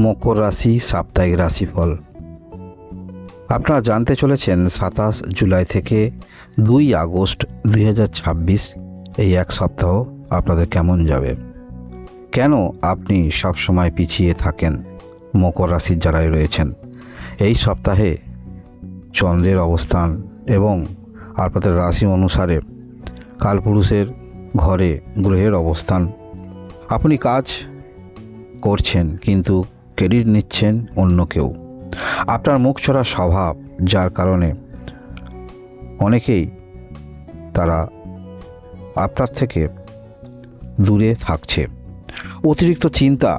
মকর রাশি সাপ্তাহিক রাশিফল। আপনারা জানতে চলেছেন 27 জুলাই থেকে 2 আগস্ট 2026 এই এক সপ্তাহ আপনাদের কেমন যাবে। কেন আপনি সব সময় পিছিয়ে থাকেন মকর রাশির যারাই রয়েছেন। এই সপ্তাহে চন্দ্রের অবস্থান এবং আপনাদের রাশি অনুসারে কালপুরুষের ঘরে গ্রহের অবস্থান। আপনি কাজ করছেন কিন্তু ক্রেডিট নিচ্ছেন অন্য কেউ। আপনার মুখ ছড়া স্বভাব, যার কারণে অনেকেই তারা আপনার থেকে দূরে থাকছে। অতিরিক্ত চিন্তা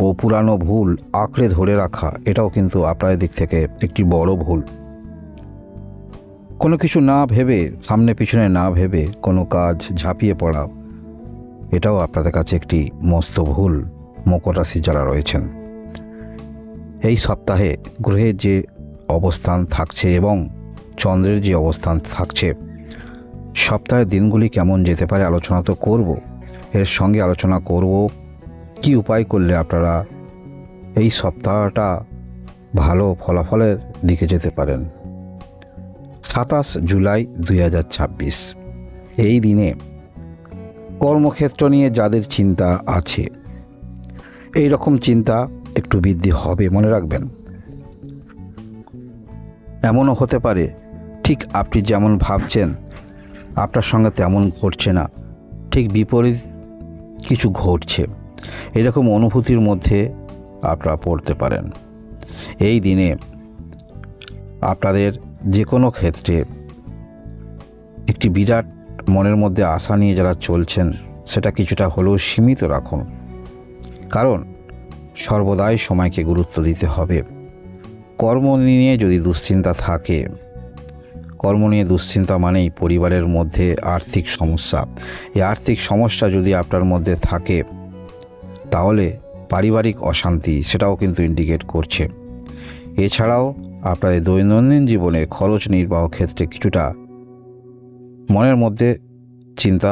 ও পুরানো ভুল আঁকড়ে ধরে রাখা, এটাও কিন্তু আপনার দিক থেকে একটি বড় ভুল। কোনো কিছু না ভেবে, সামনে পিছনে না ভেবে কোনো কাজ ঝাঁপিয়ে পড়া, এটাও আপনাদের কাছে একটি মস্ত ভুল মকর রাশি যারা রয়েছেন। এই সপ্তাহে গ্রহের যে অবস্থান থাকছে এবং চন্দ্রের যে অবস্থান থাকছে, সপ্তাহের দিনগুলি কেমন যেতে পারে আলোচনা তো করব। এর সঙ্গে আলোচনা করব কি উপায় করলে আপনারা এই সপ্তাহটা ভালো ফলাফলের দিকে যেতে পারেন। 27 জুলাই 2026 এই দিনে কর্মক্ষেত্র নিয়ে যাদের চিন্তা আছে, এই রকম চিন্তা একটু বৃদ্ধি হবে, মনে রাখবেন। এমনও হতে পারে ঠিক আপনি যেমন ভাবছেন আপনার সঙ্গে তেমন ঘটছে না, ঠিক বিপরীত কিছু ঘটছে। এরকম অনুভূতির মধ্যে আপনারা পড়তে পারেন। এই দিনে আপনাদের যে কোনো ক্ষেত্রে একটি বিরাট মনের মধ্যে আশা নিয়ে যারা চলছেন, সেটা কিছুটা হলেও সীমিত রাখুন, কারণ সর্বদাই সময়কে গুরুত্ব দিতে হবে। কর্ম নিয়ে যদি দুশ্চিন্তা থাকে, কর্ম নিয়ে দুশ্চিন্তা মানেই পরিবারের মধ্যে আর্থিক সমস্যা। এই আর্থিক সমস্যা যদি আপনার মধ্যে থাকে, তাহলে পারিবারিক অশান্তি সেটাও কিন্তু ইন্ডিকেট করছে। এছাড়াও আপনাদের দৈনন্দিন জীবনে খরচ নির্বাহ ক্ষেত্রে কিছুটা মনের মধ্যে চিন্তা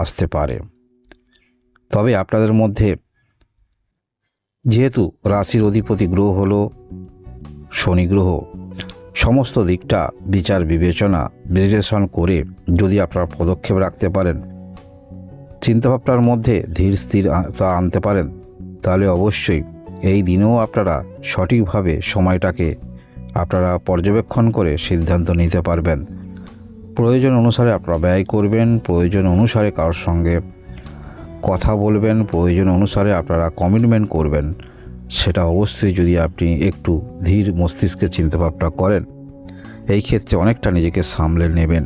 আসতে পারে। তবে আপনাদের মধ্যে যেহেতু রাশির অধিপতি গ্রহ হলো শনি গ্রহ, সমস্ত দিকটা বিচার বিবেচনা বিশ্লেষণ করে যদি আপনারা পদক্ষেপ রাখতে পারেন, চিন্তাভাবনার মধ্যে ধীর স্থিরতা আনতে পারেন, তাহলে অবশ্যই এই দিনেও আপনারা সঠিকভাবে সময়টাকে আপনারা পর্যবেক্ষণ করে সিদ্ধান্ত নিতে পারবেন। প্রয়োজন অনুসারে আপনারা ব্যয় করবেন, প্রয়োজন অনুসারে কারোর সঙ্গে কথা বলবেন, প্রয়োজন অনুসারে আপনারা কমিটমেন্ট করবেন। সেটা অবশ্যই যদি আপনি একটু ধীর মস্তিষ্কে চিন্তাভাবনা করেন, এই ক্ষেত্রে অনেকটা নিজেকে সামলে নেবেন।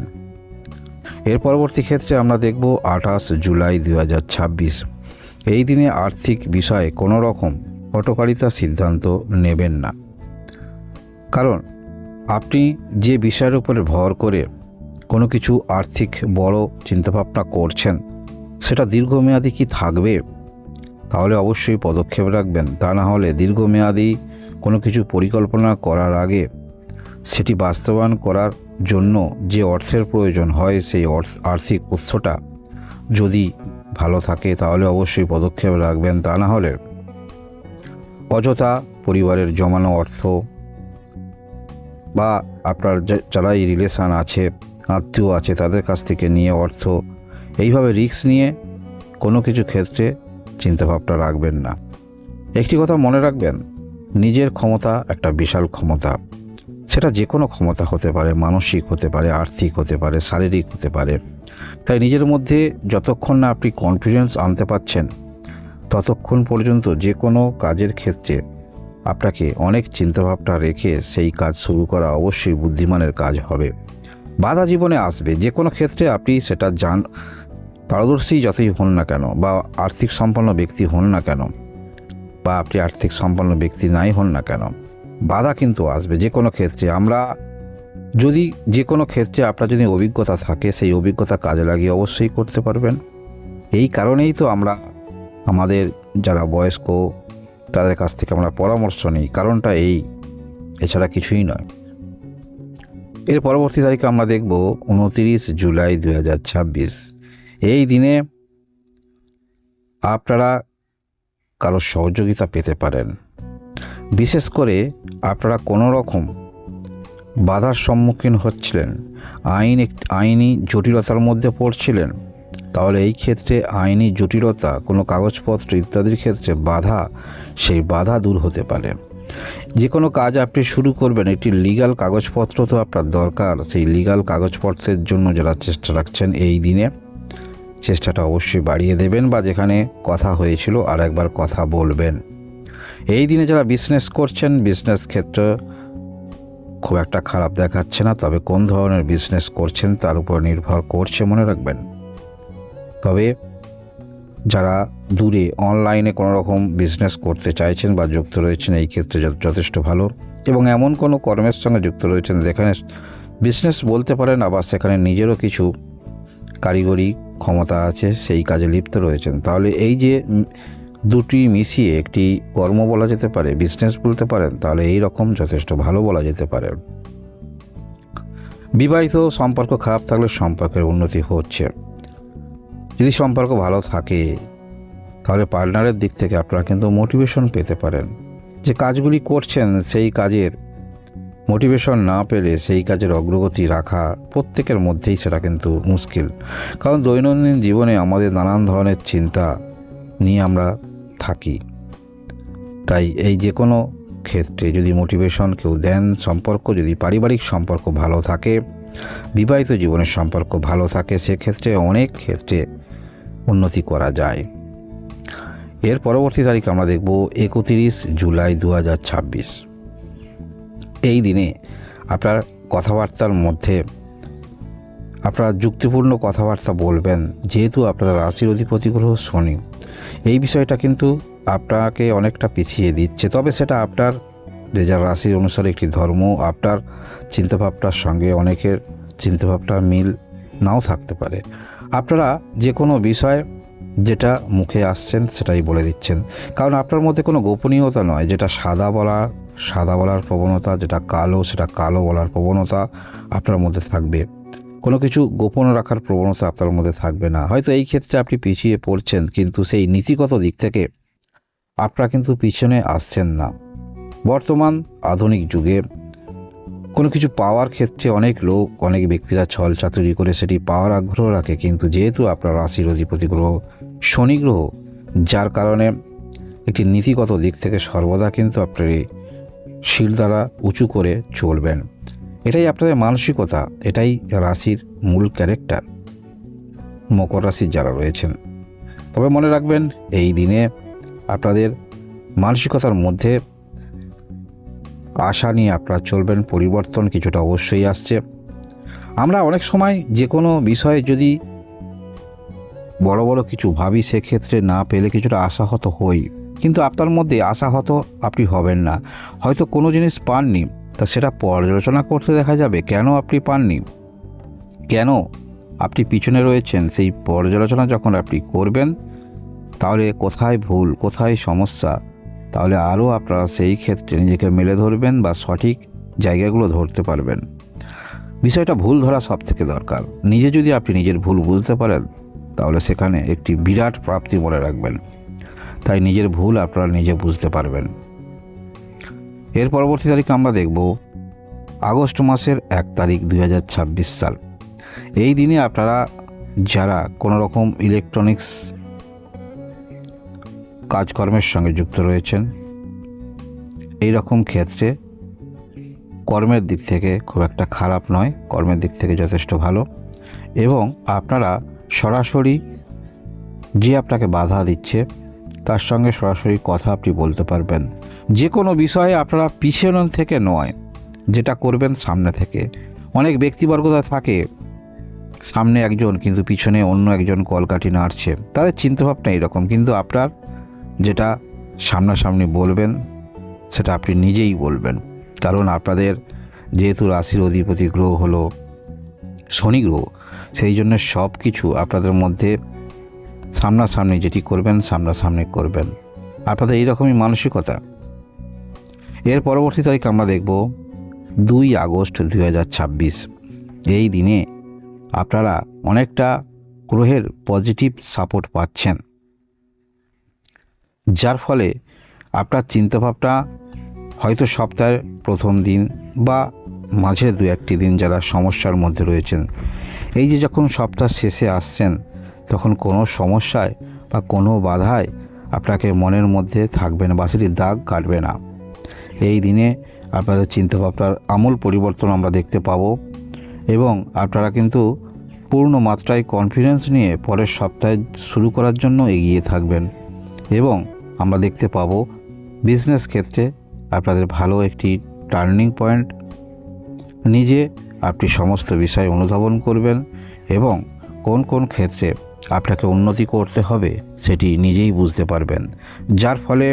এর পরবর্তী ক্ষেত্রে আমরা দেখব 28 জুলাই 2026 এই দিনে আর্থিক বিষয়ে কোনো রকম হঠকারিতা সিদ্ধান্ত নেবেন না, কারণ আপনি যে বিষয়ের উপরে ভর করে কোনো কিছু আর্থিক বড় চিন্তাভাবনা করছেন, সেটা দীর্ঘমেয়াদী কি থাকবে, তাহলে অবশ্যই পদক্ষেপ রাখবেন। তা না হলে দীর্ঘমেয়াদী কোনো কিছু পরিকল্পনা করার আগে সেটি বাস্তবায়ন করার জন্য যে অর্থের প্রয়োজন হয়, সেই আর্থিক উৎসটা যদি ভালো থাকে তাহলে অবশ্যই পদক্ষেপ রাখবেন। তা না হলে অযথা পরিবারের জমানো অর্থ বা আপনার যারা এই রিলেশান আছে, আত্মীয় আছে, তাদের কাছ থেকে নিয়ে অর্থ, এইভাবে রিস্ক নিয়ে কোনো কিছু ক্ষেত্রে চিন্তাভাবনা রাখবেন না। একটি কথা মনে রাখবেন, নিজের ক্ষমতা একটা বিশাল ক্ষমতা। সেটা যে কোনো ক্ষমতা হতে পারে, মানসিক হতে পারে, আর্থিক হতে পারে, শারীরিক হতে পারে। তাই নিজের মধ্যে যতক্ষণ না আপনি কনফিডেন্স আনতে পারছেন, ততক্ষণ পর্যন্ত যে কোনো কাজের ক্ষেত্রে আপনাকে অনেক চিন্তাভাবনা রেখে সেই কাজ শুরু করা অবশ্যই বুদ্ধিমানের কাজ হবে। বাধা জীবনে আসবে, যে কোনো ক্ষেত্রে আপনি সেটা পারদর্শী যতই হন না কেন, বা আর্থিক সম্পন্ন ব্যক্তি হন না কেন, বা আপনি আর্থিক সম্পন্ন ব্যক্তি নাই হন না কেন, বাধা কিন্তু আসবে যে কোনো ক্ষেত্রে। যে কোনো ক্ষেত্রে আপনার যদি অভিজ্ঞতা থাকে, সেই অভিজ্ঞতা কাজে লাগিয়ে অবশ্যই করতে পারবেন। এই কারণেই তো আমরা আমাদের যারা বয়স্ক তাদের কাছ থেকে আমরা পরামর্শ নিই, কারণটা এই, এছাড়া কিছুই নয়। এর পরবর্তী তারিখে আমরা দেখব 29 জুলাই 2026 এই দিনে আপনারা কারো সহযোগিতা পেতে পারেন। বিশেষ করে আপনারা কোনো রকম বাধার সম্মুখীন হচ্ছিলেন, আইনি জটিলতার মধ্যে পড়ছিলেন, তাহলে এই ক্ষেত্রে আইনি জটিলতা, কোনো কাগজপত্র ইত্যাদির ক্ষেত্রে বাধা, সেই বাধা দূর হতে পারে। যে কোনো কাজ আপনি শুরু করবেন, একটি লিগ্যাল কাগজপত্র তো আপনার দরকার। সেই লিগ্যাল কাগজপত্রের জন্য যারা চেষ্টা রাখছেন, এই দিনে চেষ্টাটা অবশ্যই বাড়িয়ে দেবেন, বা যেখানে কথা হয়েছিল আর একবার কথা বলবেন। এই দিনে যারা বিজনেস করছেন, বিজনেস ক্ষেত্র খুব একটা খারাপ দেখাচ্ছে না, তবে কোন ধরনের বিজনেস করছেন তার উপর নির্ভর করছে, মনে রাখবেন। তবে যারা দূরে অনলাইনে কোনো রকম বিজনেস করতে চাইছেন বা যুক্ত রয়েছেন, এই ক্ষেত্রে যথেষ্ট ভালো। এবং এমন কোনো কর্মের সঙ্গে যুক্ত রয়েছেন যেখানে বিজনেস বলতে পারেন, আবার সেখানে নিজেরও কিছু কারিগরি ক্ষমতা আছে, সেই কাজে লিপ্ত রয়েছেন, তাহলে এই যে দুটি মিশিয়ে একটি কর্ম বলা যেতে পারে, বিজনেস বলতে পারেন, তাহলে এই রকম যথেষ্ট ভালো বলা যেতে পারে। বিবাহিত সম্পর্ক খারাপ থাকলে সম্পর্কের উন্নতি হচ্ছে। যদি সম্পর্ক ভালো থাকে তাহলে পার্টনারের দিক থেকে আপনারা কিন্তু মোটিভেশন পেতে পারেন। যে কাজগুলি করছেন সেই কাজের মোটিভেশন না পেলে সেই কাজের অগ্রগতি রাখা প্রত্যেকের মধ্যেই সেটা কিন্তু মুশকিল। কারণ দৈনন্দিন জীবনে আমাদের নানান ধরনের চিন্তা নিয়ে আমরা থাকি। তাই এই যে কোনো ক্ষেত্রে যদি মোটিভেশন কেউ দেন, সম্পর্ক যদি পারিবারিক সম্পর্ক ভালো থাকে, বিবাহিত জীবনের সম্পর্ক ভালো থাকে, সেক্ষেত্রে অনেক ক্ষেত্রে উন্নতি করা যায়। এর পরবর্তী তারিখ আমরা দেখব 31 জুলাই 2026। এই দিনে আপনার কথাবার্তার মধ্যে আপনারা যুক্তিপূর্ণ কথাবার্তা বলবেন, যেহেতু আপনার রাশির অধিপতি গ্রহ শনি, এই বিষয়টা কিন্তু আপনাকে অনেকটা পিছিয়ে দিচ্ছে। তবে সেটা আপনার যার রাশির অনুসারে একটি ধর্ম, আপনার চিন্তাভাবনার সঙ্গে অনেকের চিন্তাভাবনা মিল নাও থাকতে পারে। আপনারা যে কোনো বিষয় যেটা মুখে আসছেন সেটাই বলে দিচ্ছেন, কারণ আপনার মধ্যে কোনো গোপনীয়তা নয়। যেটা সাদা বলার প্রবণতা, যেটা কালো সেটা কালো বলার প্রবণতা আপনার মধ্যে থাকবে। কোনো কিছু গোপন রাখার প্রবণতা আপনার মধ্যে থাকবে না। হয়তো এই ক্ষেত্রে আপনি পিছিয়ে পড়ছেন, কিন্তু সেই নীতিগত দিক থেকে আপনারা কিন্তু পিছনে আসছেন না। বর্তমান আধুনিক যুগে কোনো কিছু পাওয়ার ক্ষেত্রে অনেক ব্যক্তিরা ছল চাতুরি করে সেটি পাওয়ার আগ্রহ রাখে, কিন্তু যেহেতু আপনার রাশির অধিপতি গ্রহ শনি গ্রহ, যার কারণে একটি নীতিগত দিক থেকে সর্বদা কিন্তু আপনার এই শির দ্বারা উঁচু করে চলবেন। এটাই আপনাদের মানসিকতা, এটাই রাশির মূল ক্যারেক্টার মকর রাশির যারা রয়েছেন। তবে মনে রাখবেন, এই দিনে আপনাদের মানসিকতার মধ্যে আশা নিয়ে আপনারা চলবেন। পরিবর্তন কিছুটা অবশ্যই আসছে। আমরা অনেক সময় যে কোনো বিষয়ে যদি বড় বড় কিছু ভাবি, সেক্ষেত্রে না পেলে কিছুটা আশাহত হই, কিন্তু আপনার মধ্যে আশাহত আপনি হবেন না। হয়তো কোনো জিনিস পাননি, তা সেটা পর্যালোচনা করতে দেখা যাবে কেন আপনি পাননি, কেন আপনি পিছনে রয়েছেন। সেই পর্যালোচনা যখন আপনি করবেন, তাহলে কোথায় ভুল, কোথায় সমস্যা, তাহলে আরও আপনারা সেই ক্ষেত্রে নিজেকে মেলে ধরবেন বা সঠিক জায়গাগুলো ধরতে পারবেন। বিষয়টা ভুল ধরা সব থেকে দরকার। নিজে যদি আপনি নিজের ভুল বুঝতে পারেন, তাহলে সেখানে একটি বিরাট প্রাপ্তি মনে রাখবেন। তাই নিজের ভুল আপনারা নিজে বুঝতে পারবেন। এর পরবর্তী তারিখ আমরা দেখব আগস্ট মাসের 1 তারিখ 2026 সাল। এই দিনে আপনারা যারা কোনো রকম ইলেকট্রনিক্স কাজকর্মের সঙ্গে যুক্ত রয়েছেন, এই রকম ক্ষেত্রে কর্মের দিক থেকে খুব একটা খারাপ নয়, কর্মের দিক থেকে যথেষ্ট ভালো। এবং আপনারা সরাসরি যে আপনাকে বাধা দিচ্ছে তার সঙ্গে সরাসরি কথা আপনি বলতে পারবেন। যে কোনো বিষয়ে আপনারা পিছন থেকে নয়, যেটা করবেন সামনে থেকে। অনেক ব্যক্তিবর্গতা থাকে, সামনে একজন কিন্তু পিছনে অন্য একজন কলকাঠি নাড়ছে, তাদের চিন্তাভাবনা এরকম। কিন্তু আপনার যেটা সামনাসামনি বলবেন সেটা আপনি নিজেই বলবেন, কারণ আপনাদের যেহেতু রাশির অধিপতি গ্রহ হলো শনি গ্রহ, সেই জন্য সব কিছু আপনাদের মধ্যে সামনাসামনি যেটি করবেন সামনাসামনি করবেন। আপনাদের এইরকমই মানসিকতা। এর পরবর্তী তারিখ আমরা দেখব 2 আগস্ট 2026। এই দিনে আপনারা অনেকটা গ্রহের পজিটিভ সাপোর্ট পাচ্ছেন, যার ফলে আপনার চিন্তাভাবনা হয়তো সপ্তাহের প্রথম দিন বা মাঝে দু একটি দিন যারা সমস্যার মধ্যে রয়েছেন, এই যে যখন সপ্তাহ শেষে আসছেন তখন কোনো সমস্যায় বা কোনো বাধায় আপনাকে মনের মধ্যে থাকবে না বা সেটি দাগ কাটবে না। এই দিনে আপনাদের চিন্তাভাবনার আমূল পরিবর্তন আমরা দেখতে পাবো এবং আপনারা কিন্তু পূর্ণ মাত্রায় কনফিডেন্স নিয়ে পরের সপ্তাহে শুরু করার জন্য এগিয়ে থাকবেন এবং আমরা দেখতে পাবো বিজনেস ক্ষেত্রে আপনাদের ভালো একটি টার্নিং পয়েন্ট, নিজে আপনি সমস্ত বিষয় অনুধাবন করবেন এবং কোন কোন ক্ষেত্রে আপনাকে উন্নতি করতে হবে সেটি নিজেই বুঝতে পারবেন, যার ফলে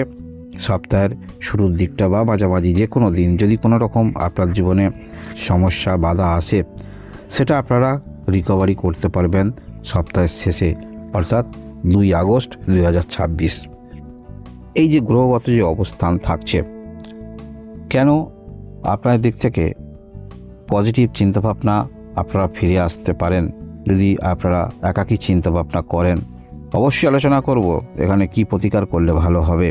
সপ্তাহের শুরুর দিকটা বা মাঝামাঝি যে কোনো দিন যদি কোনো রকম আপনার জীবনে সমস্যা বাধা আসে সেটা আপনারা রিকভারি করতে পারবেন সপ্তাহের শেষে, অর্থাৎ 2 আগস্ট 2026। এই যে গ্রহগত যে অবস্থান থাকছে, কেন আপনার দিক থেকে পজিটিভ চিন্তাভাবনা আপনারা ফিরে আসতে পারেন যদি আপনারা একাকী চিন্তাভাবনা করেন, অবশ্যই আলোচনা করব এখানে কি প্রতিকার করলে ভালো হবে।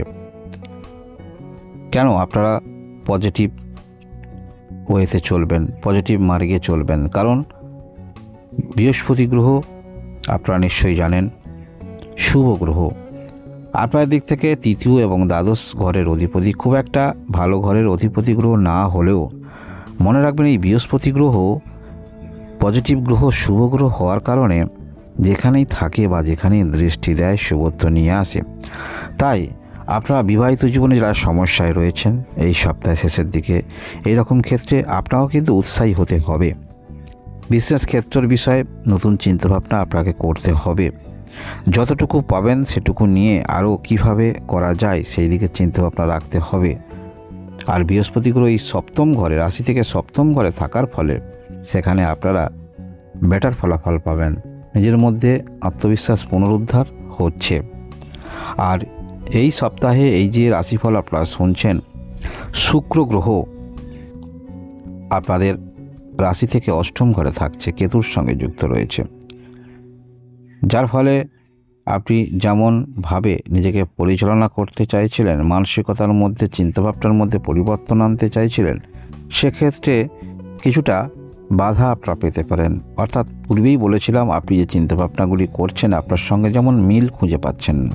কেন আপনারা পজিটিভ ওয়েতে চলবেন, পজিটিভ মার্গে চলবেন, কারণ বৃহস্পতি গ্রহ আপনারা নিশ্চয়ই জানেন শুভ গ্রহ। আপনার দিক থেকে তৃতীয় এবং দ্বাদশ ঘরের অধিপতি, খুব একটা ভালো ঘরের অধিপতি গ্রহ না হলেও মনে রাখবেন এই বৃহস্পতি গ্রহ পজিটিভ গ্রহ, শুভ গ্রহ হওয়ার কারণে যেখানেই থাকে বা যেখানেই দৃষ্টি দেয় শুভত্ব নিয়ে আসে। তাই আপনারা বিবাহিত জীবনে যারা সমস্যায় রয়েছেন এই সপ্তাহের শেষের দিকে এই রকম ক্ষেত্রে আপনারাও কিন্তু উৎসাহী হতে হবে। বিজনেস ক্ষেত্রের বিষয়ে নতুন চিন্তাভাবনা আপনাকে করতে হবে, যতটুকু পাবেন সেটুকু নিয়ে আরও কিভাবে করা যায় সেই দিকে চিন্তাভাবনা রাখতে হবে। আর বৃহস্পতি গ্রহ এই সপ্তম ঘরে, রাশি থেকে সপ্তম ঘরে থাকার ফলে সেখানে আপনারা বেটার ফলাফল পাবেন, নিজের মধ্যে আত্মবিশ্বাস পুনরুদ্ধার হচ্ছে। আর এই সপ্তাহে এই যে রাশিফল আপনারা শুনছেন, শুক্র গ্রহ আপনাদের রাশি থেকে অষ্টম ঘরে থাকছে, কেতুর সঙ্গে যুক্ত রয়েছে, যার ফলে আপনি যেমনভাবে নিজেকে পরিচালনা করতে চাইছিলেন, মানসিকতার মধ্যে চিন্তাভাবনার মধ্যে পরিবর্তন আনতে চাইছিলেন, সেক্ষেত্রে কিছুটা বাধা আপনারা পেতে পারেন। অর্থাৎ পূর্বেই বলেছিলাম আপনি যে চিন্তাভাবনাগুলি করছেন আপনার সঙ্গে যেমন মিল খুঁজে পাচ্ছেন না।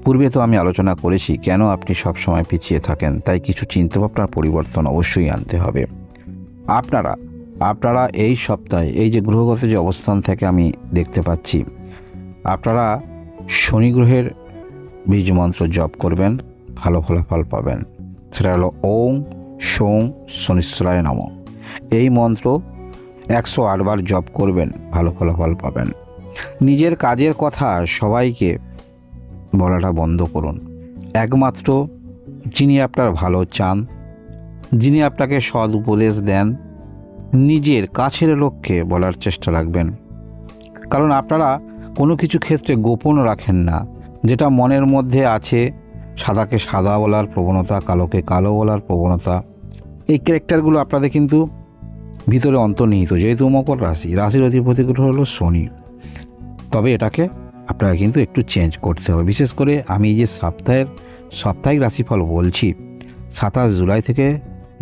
পূর্বে তো আমি আলোচনা করেছি কেন আপনি সবসময় পিছিয়ে থাকেন, তাই কিছু চিন্তাভাবনার পরিবর্তন অবশ্যই আনতে হবে। আপনারা এই সপ্তাহে এই যে গ্রহগত যে অবস্থান থেকে আমি দেখতে পাচ্ছি, আপনারা শনি গ্রহের বীজ মন্ত্র জপ করবেন, ভালো ফলাফল পাবেন। সেটা হলো ওং সৌং শনিশ্চরায় নমঃ। এই মন্ত্র 108 বার জপ করবেন, ভালো ফলাফল পাবেন। নিজের কাজের কথা সবাইকে বলাটা বন্ধ করুন, একমাত্র যিনি আপনার ভালো চান, যিনি আপনাকে সৎ উপদেশ দেন, নিজের কাছের লোককে বলার চেষ্টা রাখবেন। কারণ আপনারা কোনো কিছু ক্ষেত্রে গোপন রাখেন না, যেটা মনের মধ্যে আছে, সাদাকে সাদা বলার প্রবণতা, কালোকে কালো বলার প্রবণতা, এই ক্যারেক্টারগুলো আপনাদের কিন্তু ভিতরে অন্তর্নিহিত। যেহেতু মকর রাশি, রাশির অধিপতি গ্রহ হলো শনি, তবে এটাকে আপনাকে কিন্তু একটু চেঞ্জ করতে হবে। বিশেষ করে আমি যে সাপ্তাহিক রাশিফল বলছি 27 জুলাই থেকে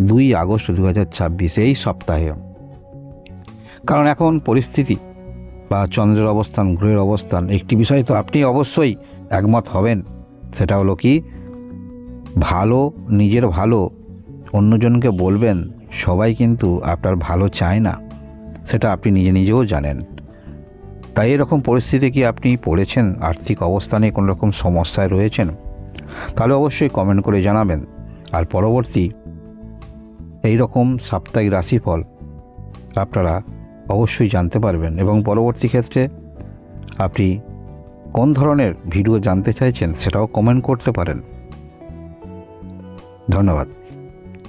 2 আগস্ট 2026 এই সপ্তাহে, কারণ এখন পরিস্থিতি বা চন্দ্রের অবস্থান, গ্রহের অবস্থান, একটি বিষয় তো আপনি অবশ্যই একমত হবেন, সেটা হলো কি ভালো, নিজের ভালো অন্যজনকে বলবেন, সবাই কিন্তু আপনার ভালো চায় না, সেটা আপনি নিজেও জানেন। তাই এরকম পরিস্থিতি কি আপনি পড়েছেন, আর্থিক অবস্থানে কোনো রকম সমস্যায় রয়েছেন, তাহলে অবশ্যই কমেন্ট করে জানাবেন। আর পরবর্তী এই রকম সাপ্তাহিক রাশিফল আপনারা অবশ্যই জানতে পারবেন এবং পরবর্তী ক্ষেত্রে আপনি কোন ধরনের ভিডিও জানতে চাইছেন সেটাও কমেন্ট করতে পারেন। ধন্যবাদ।